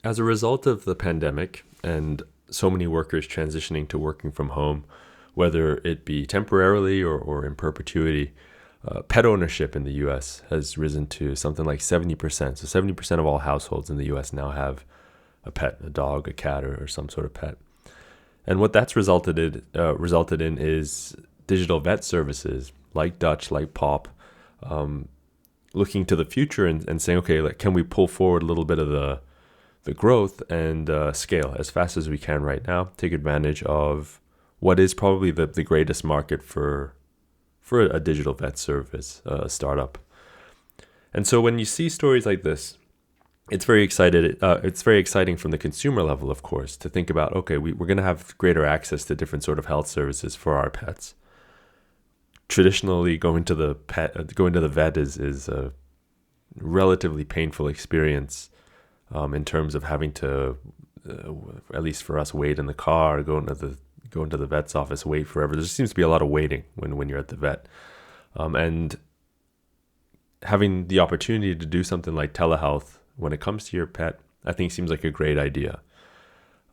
As a result of the pandemic and so many workers transitioning to working from home, whether it be temporarily or in perpetuity, pet ownership in the US has risen to something like 70%. So 70% of all households in the US now have a pet, a dog, a cat, or some sort of pet. And what that's resulted in is digital vet services like Dutch, like Pop, looking to the future and saying, okay, like, can we pull forward a little bit of the growth and scale as fast as we can right now, take advantage of what is probably the greatest market for a digital vet service startup. And so when you see stories like this, it's very exciting from the consumer level, of course, to think about, okay, we're going to have greater access to different sort of health services for our pets. Traditionally, going to the vet is a relatively painful experience in terms of having to, at least for us, wait in the car, go into the vet's office, wait forever. There seems to be a lot of waiting when you're at the vet, and having the opportunity to do something like telehealth when it comes to your pet, I think seems like a great idea.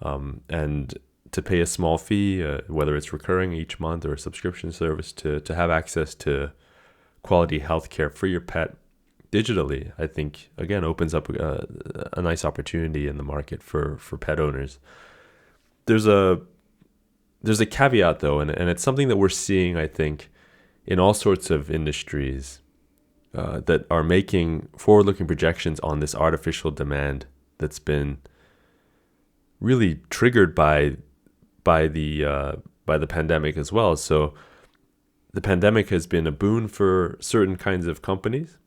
And to pay a small fee, whether it's recurring each month or a subscription service, to have access to quality healthcare for your pet digitally, I think, again, opens up a nice opportunity in the market for pet owners. There's a caveat, though, and it's something that we're seeing, I think, in all sorts of industries that are making forward-looking projections on this artificial demand that's been really triggered by the pandemic as well. So the pandemic has been a boon for certain kinds of companies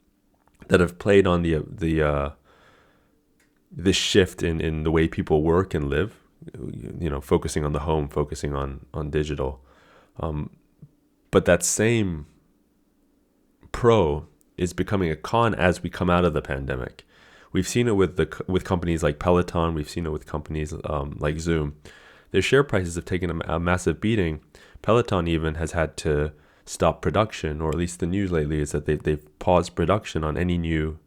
that have played on this shift in the way people work and live. Focusing on the home, focusing on digital. But that same pro is becoming a con as we come out of the pandemic. We've seen it with companies like Peloton. We've seen it with companies like Zoom. Their share prices have taken a massive beating. Peloton even has had to stop production, or at least the news lately is that they've paused production on any new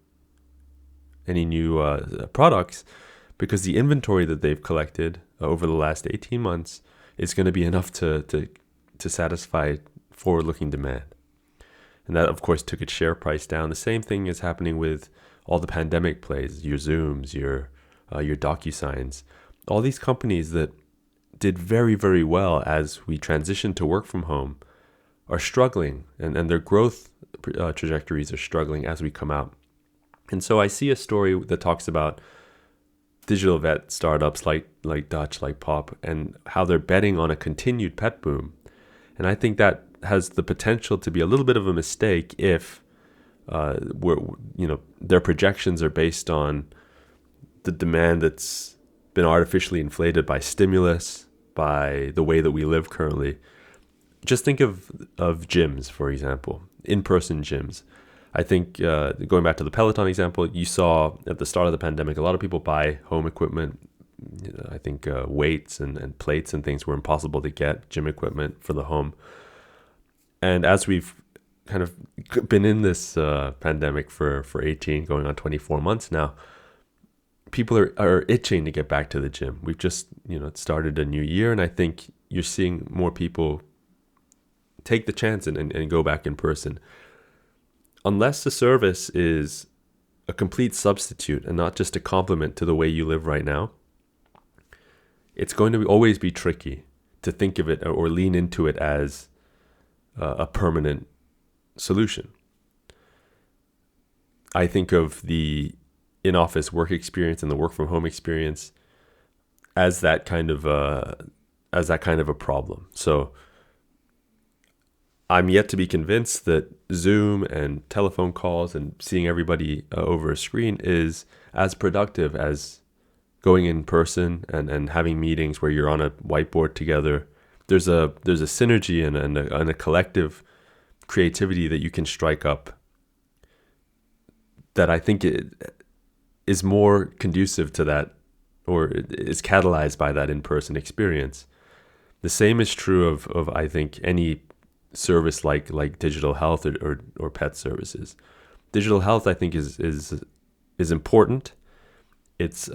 products, because the inventory that they've collected over the last 18 months is going to be enough to satisfy forward-looking demand. And that, of course, took its share price down. The same thing is happening with all the pandemic plays, your Zooms, your DocuSigns, all these companies that did very, very well as we transitioned to work from home are struggling, and their growth trajectories are struggling as we come out. And so I see a story that talks about digital vet startups like Dutch, like Pop, and how they're betting on a continued pet boom. And I think that has the potential to be a little bit of a mistake if their projections are based on the demand that's been artificially inflated by stimulus, by the way that we live currently. Just think of gyms, for example, in-person gyms. I think going back to the Peloton example, you saw at the start of the pandemic, a lot of people buy home equipment. I think weights and plates and things were impossible to get, gym equipment for the home. And as we've kind of been in this pandemic for 18, going on 24 months now, people are itching to get back to the gym. We've just started a new year, and I think you're seeing more people take the chance and go back in person. Unless the service is a complete substitute and not just a complement to the way you live right now, it's going to always be tricky to think of it or lean into it as a permanent solution. I think of the in-office work experience and the work-from-home experience as that kind of a problem. So I'm yet to be convinced that Zoom and telephone calls and seeing everybody over a screen is as productive as going in person and having meetings where you're on a whiteboard together. There's a synergy and a collective creativity that you can strike up that I think it is more conducive to that, or is catalyzed by that in-person experience. The same is true of I think any service like digital health or pet services. Digital health, I think, is important. It's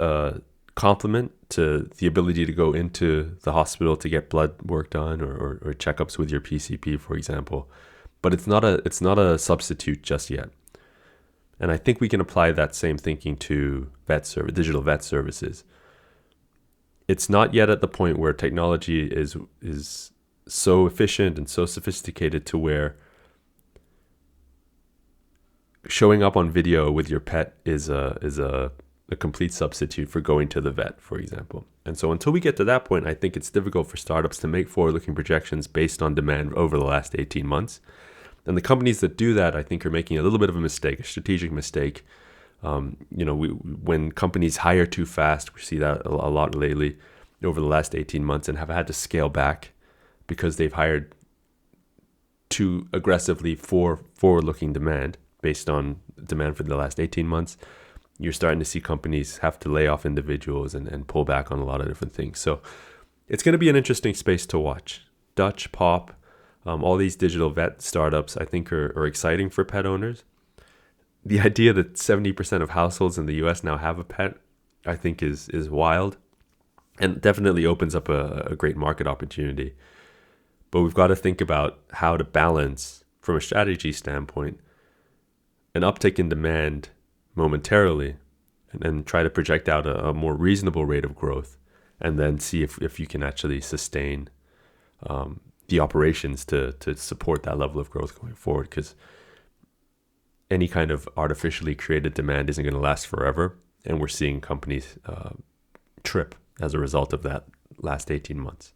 complement to the ability to go into the hospital to get blood work done or checkups with your PCP, for example. But it's not a substitute just yet. And I think we can apply that same thinking to digital vet services. It's not yet at the point where technology is so efficient and so sophisticated to where showing up on video with your pet is a complete substitute for going to the vet, for example. And so until we get to that point, I think it's difficult for startups to make forward-looking projections based on demand over the last 18 months. And the companies that do that, I think, are making a little bit of a mistake, a strategic mistake. When companies hire too fast, we see that a lot lately over the last 18 months and have had to scale back because they've hired too aggressively for forward-looking demand based on demand for the last 18 months. You're starting to see companies have to lay off individuals and pull back on a lot of different things. So it's going to be an interesting space to watch. Dutch, Pop, all these digital vet startups, I think, are exciting for pet owners. The idea that 70% of households in the US now have a pet, I think, is wild and definitely opens up a great market opportunity. But we've got to think about how to balance, from a strategy standpoint, an uptick in demand momentarily and then try to project out a more reasonable rate of growth and then see if you can actually sustain the operations to support that level of growth going forward, because any kind of artificially created demand isn't going to last forever, and we're seeing companies trip as a result of that last 18 months.